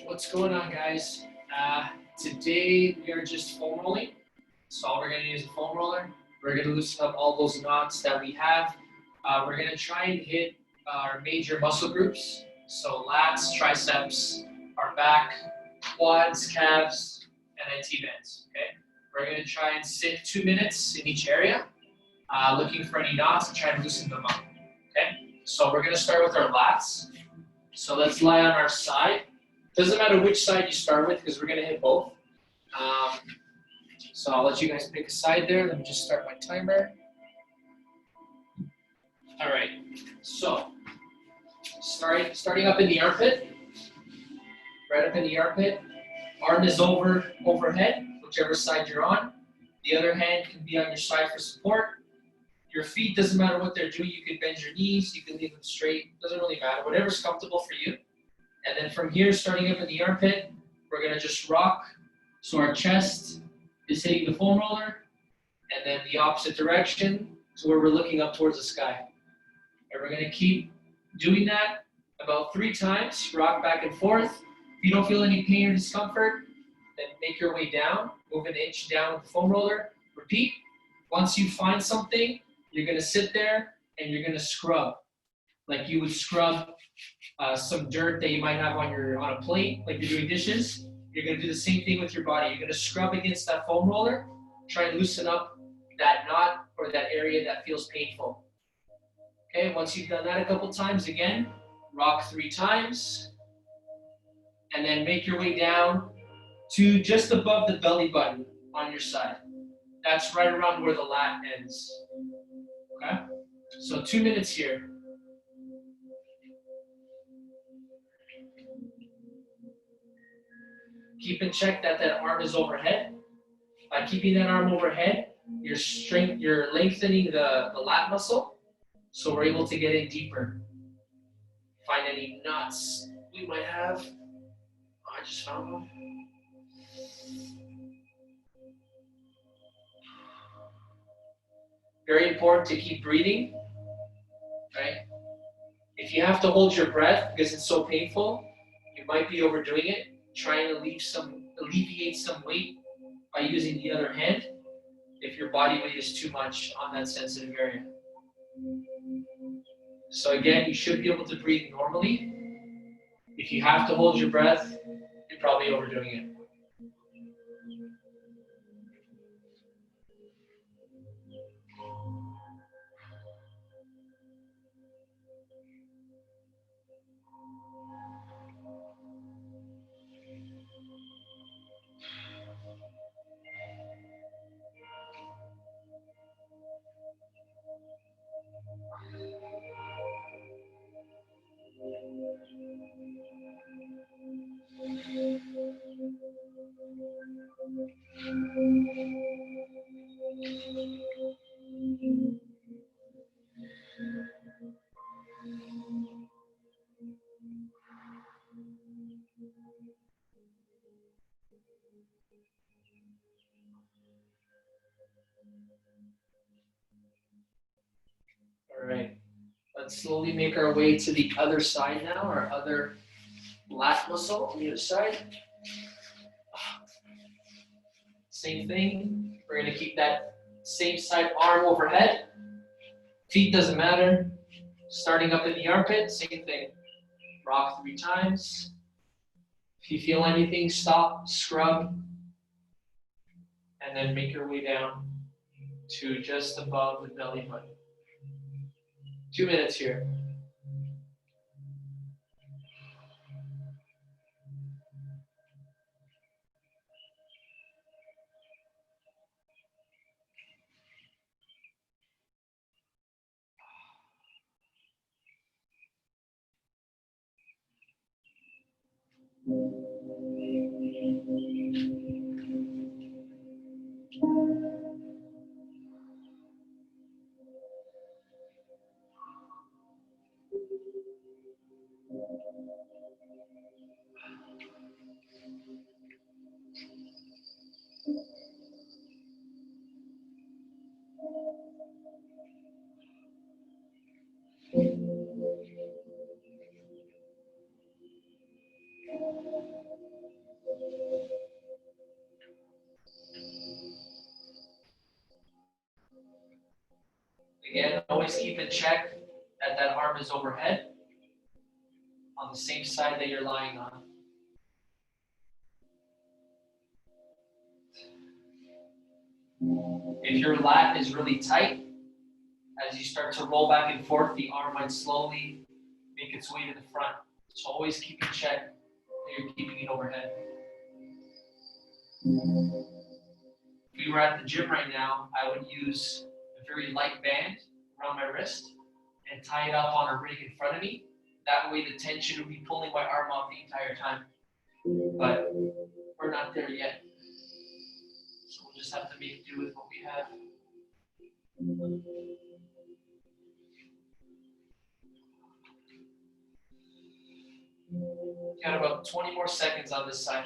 What's going on, guys? Today we are just foam rolling. So all we're going to use a foam roller. We're going to loosen up all those knots that we have. We're going to try and hit our major muscle groups. So lats, triceps, our back, quads, calves, and then T-bands. Okay. We're going to try and sit 2 minutes in each area, looking for any knots and try to loosen them up. Okay. So we're going to start with our lats. So let's lie on our side. Doesn't matter which side you start with because we're going to hit both. So I'll let you guys pick a side there. Let me just start my timer. All right. So starting up in the armpit, right up in the armpit. Arm is overhead, whichever side you're on. The other hand can be on your side for support. Your feet, doesn't matter what they're doing. You can bend your knees. You can leave them straight. Doesn't really matter. Whatever's comfortable for you. And then from here, starting up in the armpit, we're going to just rock. So our chest is hitting the foam roller, and then the opposite direction to where we're looking up towards the sky. And we're going to keep doing that about 3 times, rock back and forth. If you don't feel any pain or discomfort, then make your way down, move an inch down with the foam roller, repeat. Once you find something, you're going to sit there and you're going to scrub, like you would scrub some dirt that you might have on a plate, like you're doing dishes. You're going to do the same thing with your body. You're going to scrub against that foam roller, try and loosen up that knot or that area that feels painful. Okay, once you've done that a couple times, again, rock 3 times, and then make your way down to just above the belly button on your side. That's right around where the lat ends. Okay, so 2 minutes here. Keep in check that arm is overhead. By keeping that arm overhead, you're lengthening the lat muscle, so we're able to get in deeper. Find any knots we might have. Oh, I just found one. Very important to keep breathing, right? If you have to hold your breath because it's so painful, you might be overdoing it. Try and alleviate some weight by using the other hand if your body weight is too much on that sensitive area. So again, you should be able to breathe normally. If you have to hold your breath, you're probably overdoing it. All right, let's slowly make our way to the other side now, our other lat muscle on the other side. Same thing, we're going to keep that same side arm overhead. Feet doesn't matter. Starting up in the armpit, same thing. Rock 3 times. If you feel anything, stop, scrub, and then make your way down to just above the belly button. 2 minutes here. always keep in check that that arm is overhead on the same side that you're lying on. If your lat is really tight, as you start to roll back and forth, the arm might slowly make its way to the front. So always keep in check that you're keeping it overhead. If we were at the gym right now, I would use a very light band around my wrist and tie it up on a rig in front of me. That way the tension would be pulling my arm off the entire time. But we're not there yet. So we'll just have to make do with what we have. Got about 20 more seconds on this side.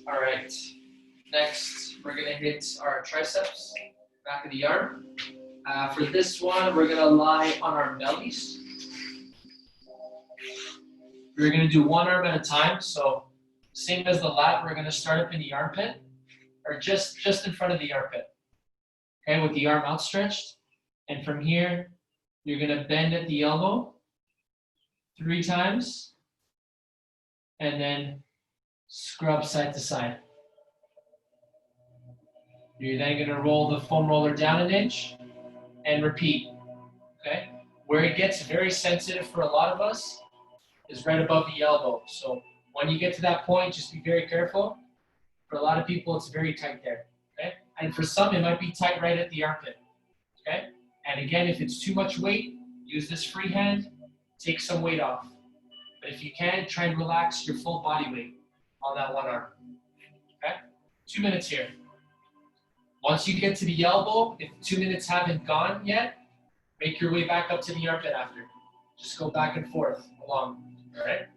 All right, next we're gonna hit our triceps, back of the arm. For this one, we're gonna lie on our bellies. We're gonna do one arm at a time, so same as the lat, we're gonna start up in the armpit, or just in front of the armpit, okay, with the arm outstretched. And from here, you're gonna bend at the elbow 3 times, and then scrub side to side. You're then gonna roll the foam roller down an inch and repeat, okay? Where it gets very sensitive for a lot of us is right above the elbow. So when you get to that point, just be very careful. For a lot of people, it's very tight there, okay? And for some, it might be tight right at the armpit, okay? And again, if it's too much weight, use this free hand, take some weight off. But if you can, try and relax your full body weight on that one arm, okay? 2 minutes here. Once you get to the elbow, if 2 minutes haven't gone yet, make your way back up to the armpit after. Just go back and forth along, all right?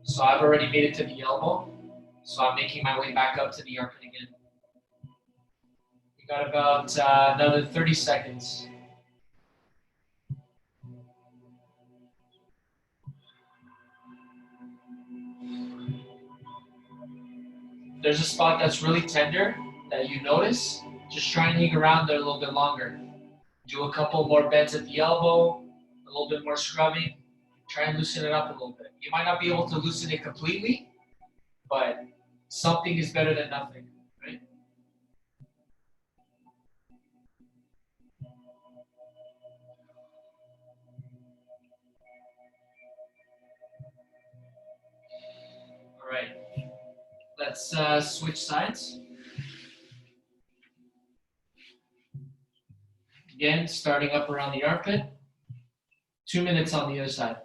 So I've already made it to the elbow, so I'm making my way back up to the armpit again. We got about another 30 seconds. There's a spot that's really tender that you notice, just try and hang around there a little bit longer. Do a couple more bends at the elbow, a little bit more scrubbing. Try and loosen it up a little bit. You might not be able to loosen it completely, but something is better than nothing, right? All right, let's switch sides. Again, starting up around the armpit. 2 minutes on the other side.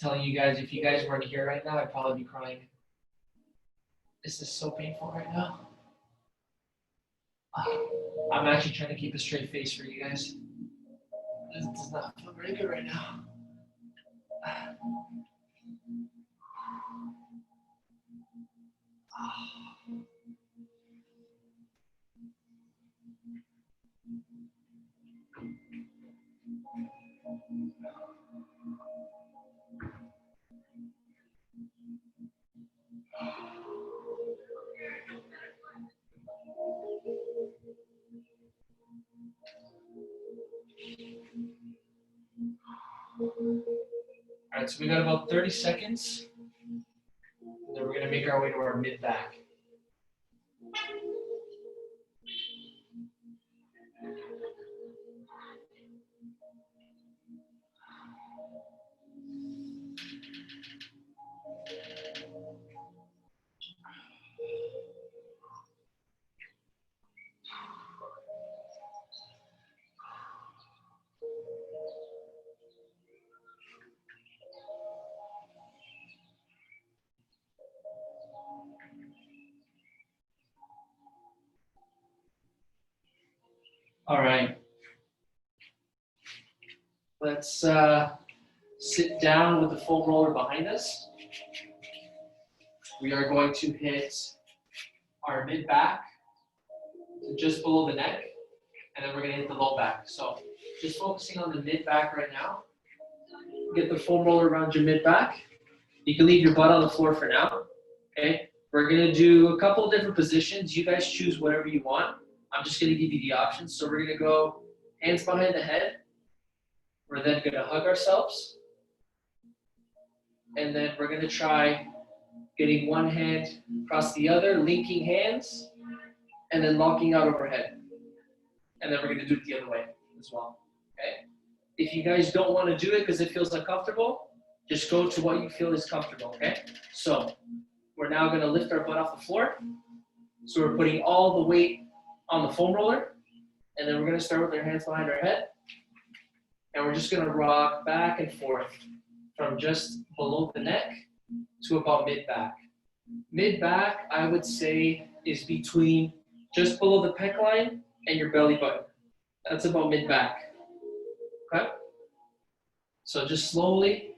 Telling you guys, if you guys weren't here right now, I'd probably be crying. This is so painful right now. I'm actually trying to keep a straight face for you guys. This does not feel very good right now. All right, so we got about 30 seconds. And then we're going to make our way to our mid-back. All right. Let's sit down with the foam roller behind us. We are going to hit our mid-back to just below the neck, and then we're going to hit the low back. So just focusing on the mid-back right now. Get the foam roller around your mid-back. You can leave your butt on the floor for now. Okay. We're going to do a couple of different positions. You guys choose whatever you want. I'm just going to give you the options. So we're going to go hands behind the head. We're then going to hug ourselves. And then we're going to try getting one hand across the other, linking hands, and then locking out overhead. And then we're going to do it the other way as well. Okay? If you guys don't want to do it because it feels uncomfortable, just go to what you feel is comfortable. Okay? So we're now going to lift our butt off the floor. So we're putting all the weight on the foam roller. And then we're going to start with our hands behind our head. And we're just going to rock back and forth from just below the neck to about mid-back. Mid-back, I would say, is between just below the pec line and your belly button. That's about mid-back. Okay? So just slowly,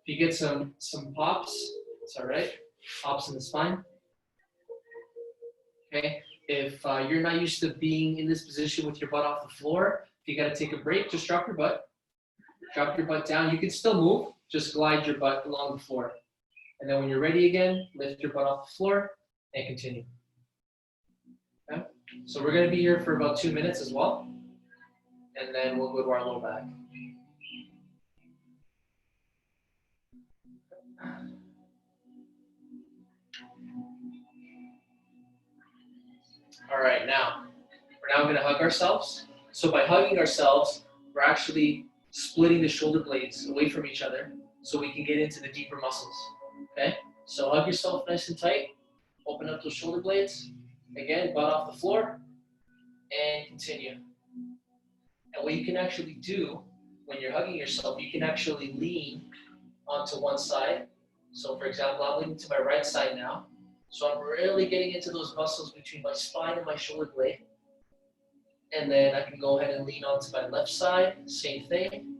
if you get some pops, it's all right. Pops in the spine. Okay? If you're not used to being in this position with your butt off the floor, if you got to take a break, just drop your butt. Drop your butt down. You can still move. Just glide your butt along the floor. And then when you're ready again, lift your butt off the floor and continue. Okay? So we're going to be here for about 2 minutes as well. And then we'll go to our low back. All right, now, we're now going to hug ourselves. So by hugging ourselves, we're actually splitting the shoulder blades away from each other so we can get into the deeper muscles. Okay? So hug yourself nice and tight. Open up those shoulder blades. Again, butt off the floor. And continue. And what you can actually do when you're hugging yourself, you can actually lean onto one side. So for example, I'm leaning to my right side now. So I'm really getting into those muscles between my spine and my shoulder blade. And then I can go ahead and lean onto my left side, same thing.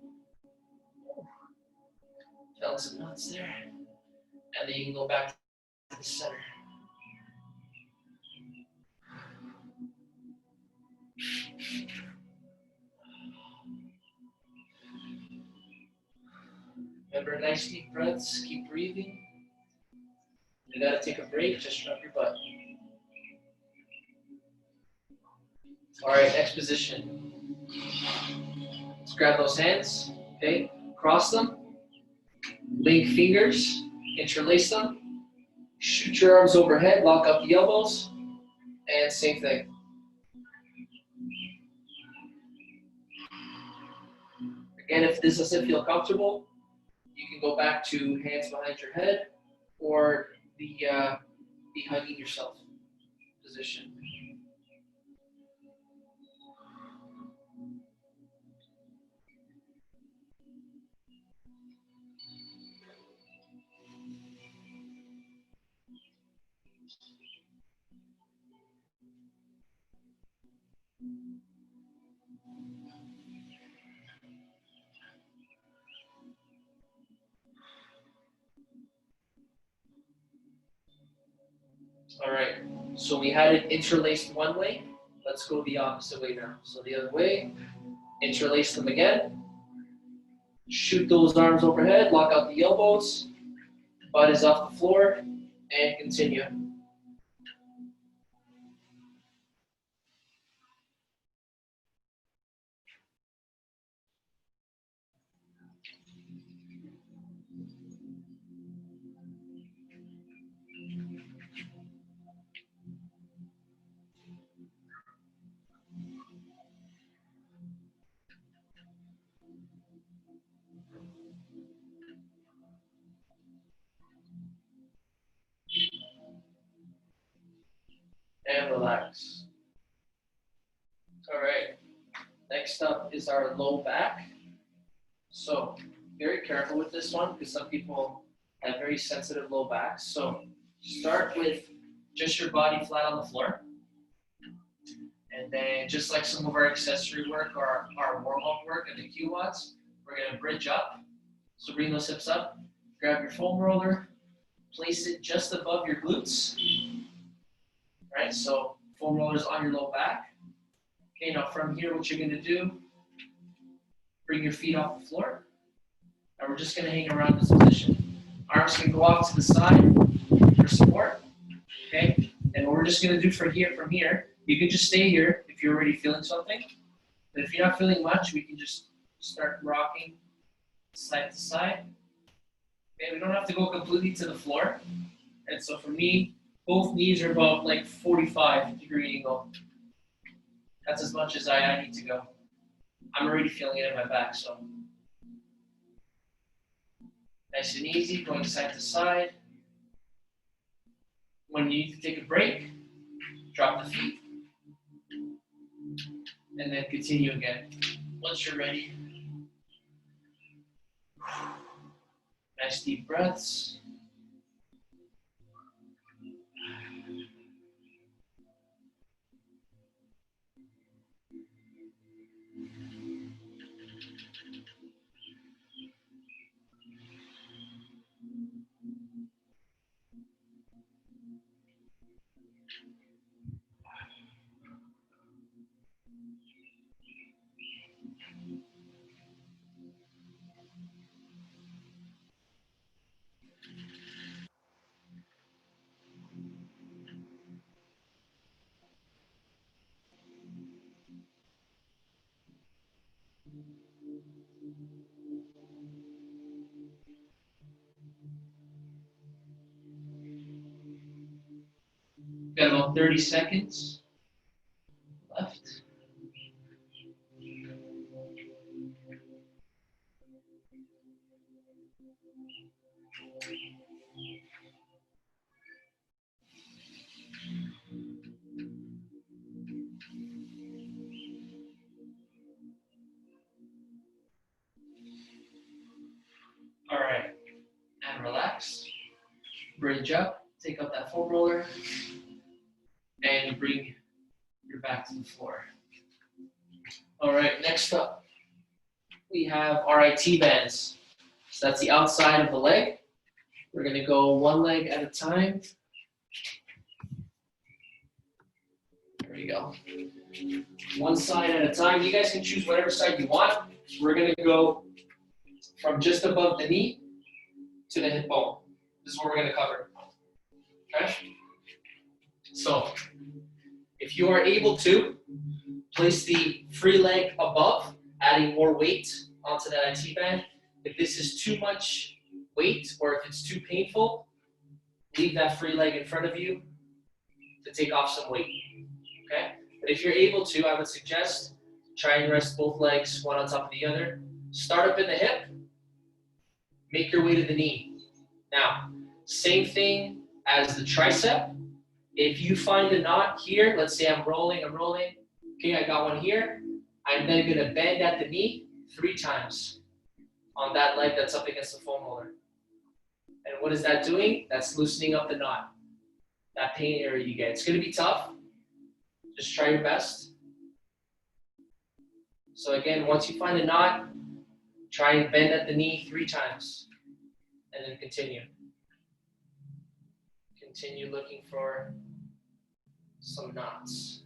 Felt some knots there. And then you can go back to the center. Remember, nice deep breaths, keep breathing. You gotta take a break, just rub your butt. All right, next position. Let's grab those hands, okay? Cross them, link fingers, interlace them, shoot your arms overhead, lock up the elbows, and same thing. Again, if this doesn't feel comfortable, you can go back to hands behind your head or the hugging yourself position. All right, so we had it interlaced one way. Let's go the opposite way now. So the other way, interlace them again. Shoot those arms overhead, lock out the elbows. Butt is off the floor, and continue. And relax. All right, next up is our low back. So very careful with this one because some people have very sensitive low backs. So start with just your body flat on the floor. And then just like some of our accessory work or our warm-up work and the QMOBs, we're gonna bridge up. So bring those hips up, grab your foam roller, place it just above your glutes. Right, so foam rollers on your low back. Okay, now from here, what you're gonna do, bring your feet off the floor. And we're just gonna hang around this position. Arms can go off to the side for support, okay? And what we're just gonna do from here, you can just stay here if you're already feeling something. But if you're not feeling much, we can just start rocking side to side. Okay, we don't have to go completely to the floor. And so for me, both knees are about like 45-degree angle. That's as much as I need to go. I'm already feeling it in my back, so. Nice and easy, going side to side. When you need to take a break, drop the feet. And then continue again, once you're ready. Nice deep breaths. Got about 30 seconds left. All right, and relax. Bridge up, take out that foam roller, and bring your back to the floor. All right, next up, we have our IT bands. So that's the outside of the leg. We're gonna go one leg at a time. There we go. One side at a time. You guys can choose whatever side you want. We're gonna go from just above the knee to the hip bone. This is what we're going to cover. Okay? So, if you are able to, place the free leg above, adding more weight onto that IT band. If this is too much weight or if it's too painful, leave that free leg in front of you to take off some weight. Okay? But if you're able to, I would suggest try and rest both legs one on top of the other. Start up in the hip, make your way to the knee. Now, same thing as the tricep. If you find a knot here, let's say I'm rolling. Okay, I got one here. I'm then gonna bend at the knee 3 times on that leg that's up against the foam roller. And what is that doing? That's loosening up the knot, that pain area you get. It's gonna be tough. Just try your best. So again, once you find a knot, try and bend at the knee 3 times, and then continue. Continue looking for some knots.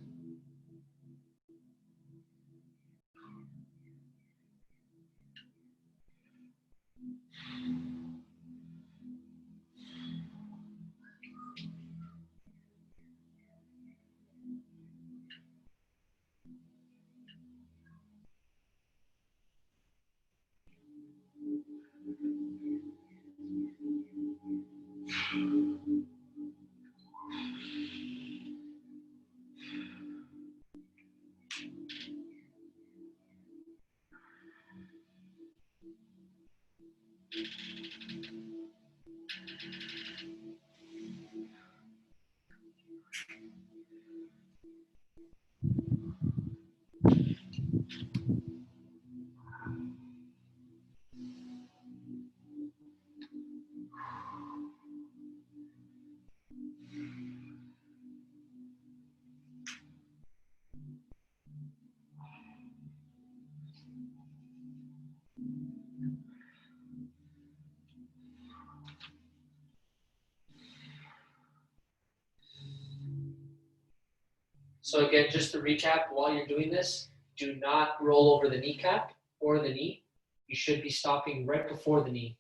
So again, just to recap, while you're doing this, do not roll over the kneecap or the knee. You should be stopping right before the knee.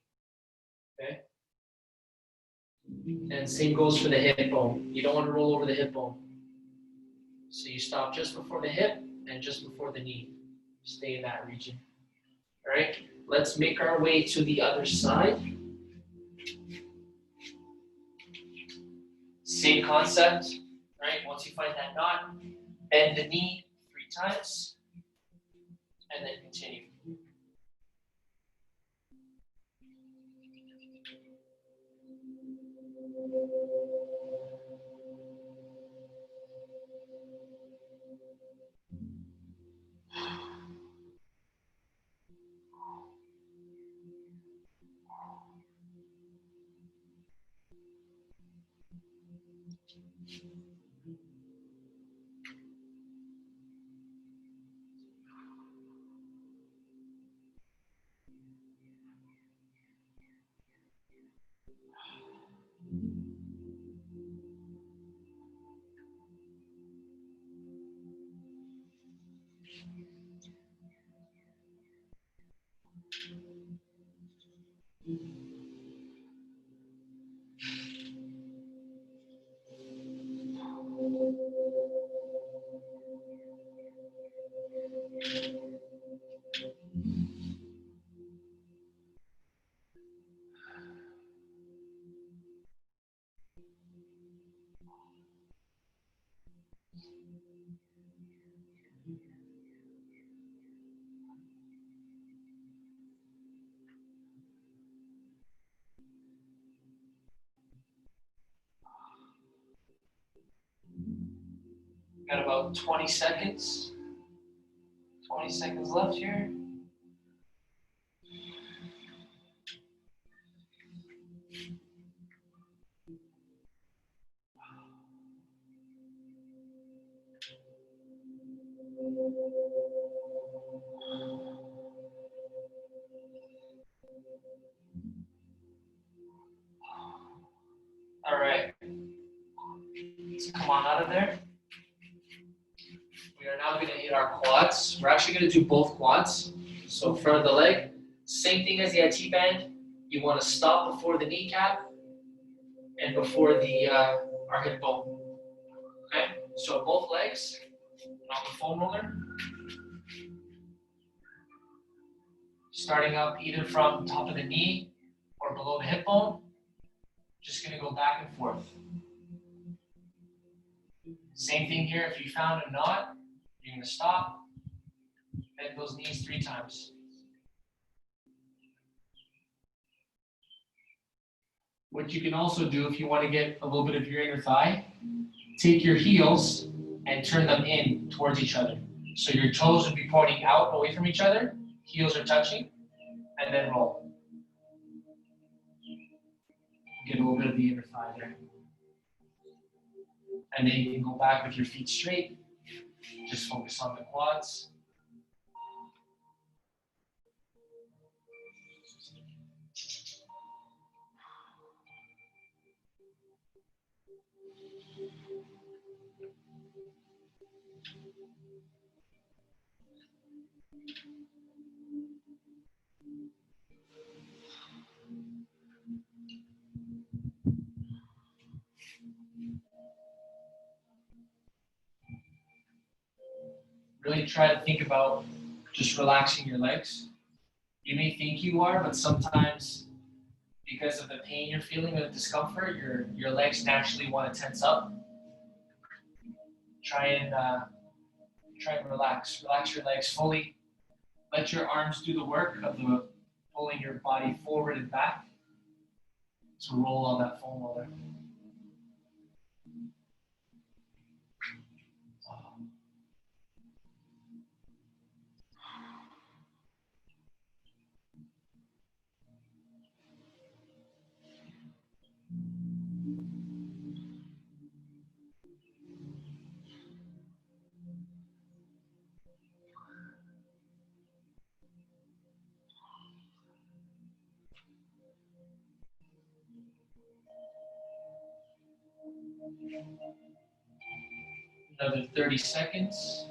Okay? And same goes for the hip bone. You don't want to roll over the hip bone. So you stop just before the hip and just before the knee. Stay in that region. All right, let's make our way to the other side. Same concept, right? Once you find that knot, bend the knee 3 times, and then continue. Got about 20 seconds. 20 seconds left here. All right. Let's come on out of there. We are now going to hit our quads. We're actually going to do both quads. So front of the leg, same thing as the IT band. You want to stop before the kneecap and before the our hip bone. Okay, so both legs on the foam roller, starting up either from top of the knee or below the hip bone. Just going to go back and forth. Same thing here. If you found a knot, you're going to stop, bend those knees 3 times. What you can also do if you want to get a little bit of your inner thigh, take your heels and turn them in towards each other. So your toes would be pointing out away from each other, heels are touching, and then roll. Get a little bit of the inner thigh there. And then you can go back with your feet straight. Just focus on the quads. Really try to think about just relaxing your legs. You may think you are, but sometimes because of the pain you're feeling or the discomfort, your legs naturally want to tense up. Try and relax. Relax your legs fully. Let your arms do the work of pulling your body forward and back to roll on that foam roller. Another 30 seconds.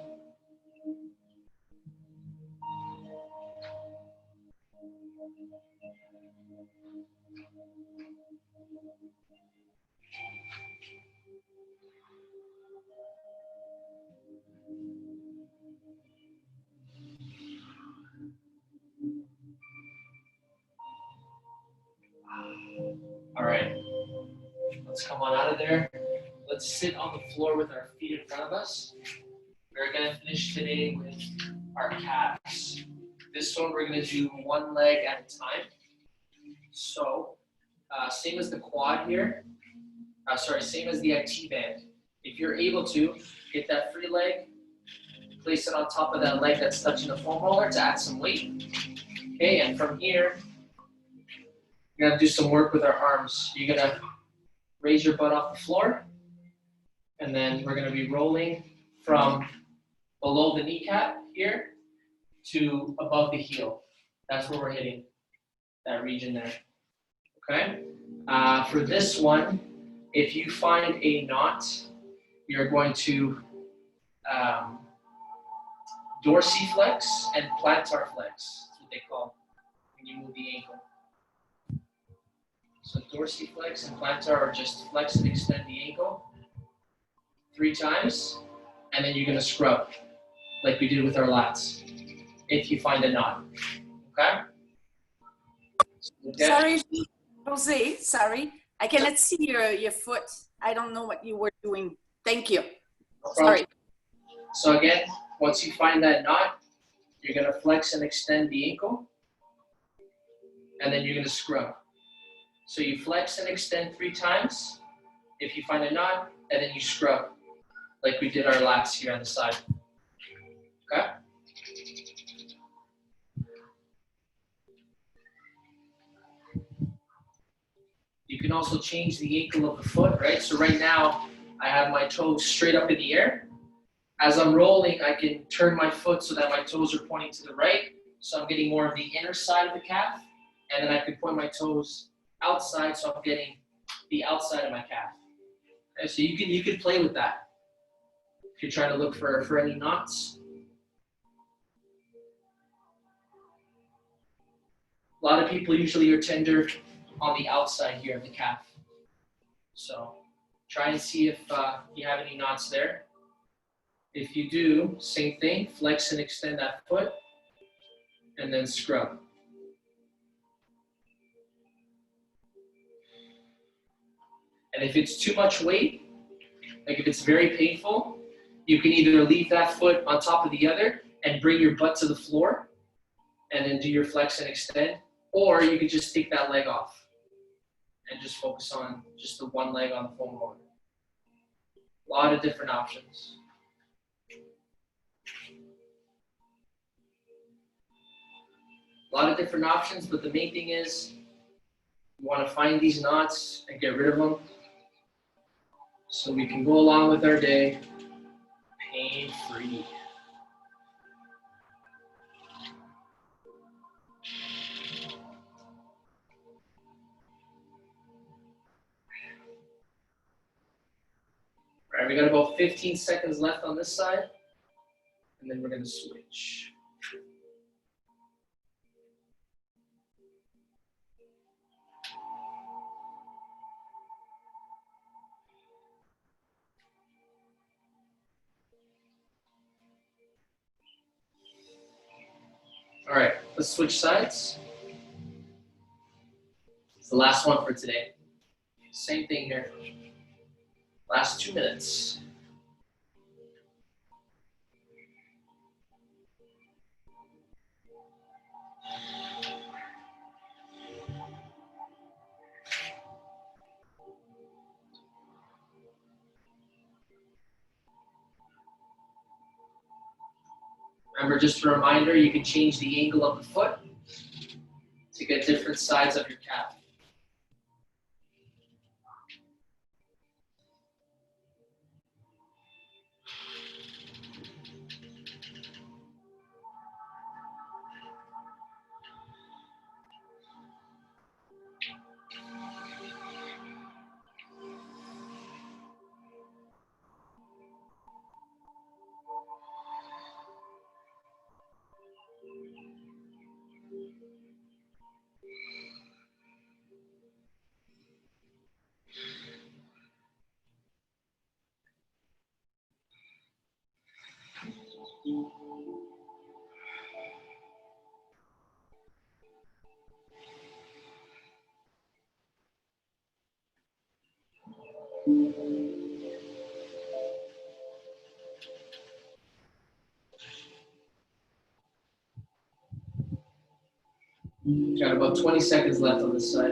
All right, let's come on out of there. Let's sit on the floor with our feet in front of us. We're going to finish today with our calves. This one we're going to do one leg at a time. So, same as the quad here. Same as the IT band. If you're able to, get that free leg, place it on top of that leg that's touching the foam roller to add some weight. Okay, and from here, you're going to do some work with our arms. You're going to raise your butt off the floor, and then we're going to be rolling from below the kneecap here to above the heel. That's where we're hitting, that region there. Okay? For this one, if you find a knot, you're going to dorsiflex and plantar flex. That's what they call when you move the ankle. So dorsiflex and plantar are just flex and extend the ankle 3 times, and then you're going to scrub like we did with our lats if you find a knot. Okay? Sorry, Jose, sorry. I cannot see your foot. I don't know what you were doing. Thank you. No sorry. So again, once you find that knot, you're going to flex and extend the ankle, and then you're going to scrub. So you flex and extend 3 times if you find a knot, and then you scrub like we did our lats here on the side. Okay? You can also change the ankle of the foot, right? So right now, I have my toes straight up in the air. As I'm rolling, I can turn my foot so that my toes are pointing to the right. So I'm getting more of the inner side of the calf. And then I can point my toes outside, so I'm getting the outside of my calf. Okay, so you can play with that if you're trying to look for any knots. lot of people usually are tender on the outside here of the calf. So try and see if you have any knots there. If you do, same thing, flex and extend that foot, and then scrub. And if it's too much weight, like if it's very painful, you can either leave that foot on top of the other and bring your butt to the floor and then do your flex and extend, or you could just take that leg off and just focus on just the one leg on the foam roller. A lot of different options. A lot of different options, but the main thing is you want to find these knots and get rid of them so we can go along with our day pain-free. All right, we got about 15 seconds left on this side, and then we're going to switch. All right, let's switch sides. It's the last one for today. Same thing here. Last 2 minutes. Remember, just a reminder, you can change the angle of the foot to get different sides of your calf. Got about 20 seconds left on this side.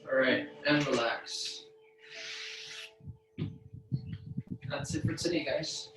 All right, and relax. That's it for today, guys.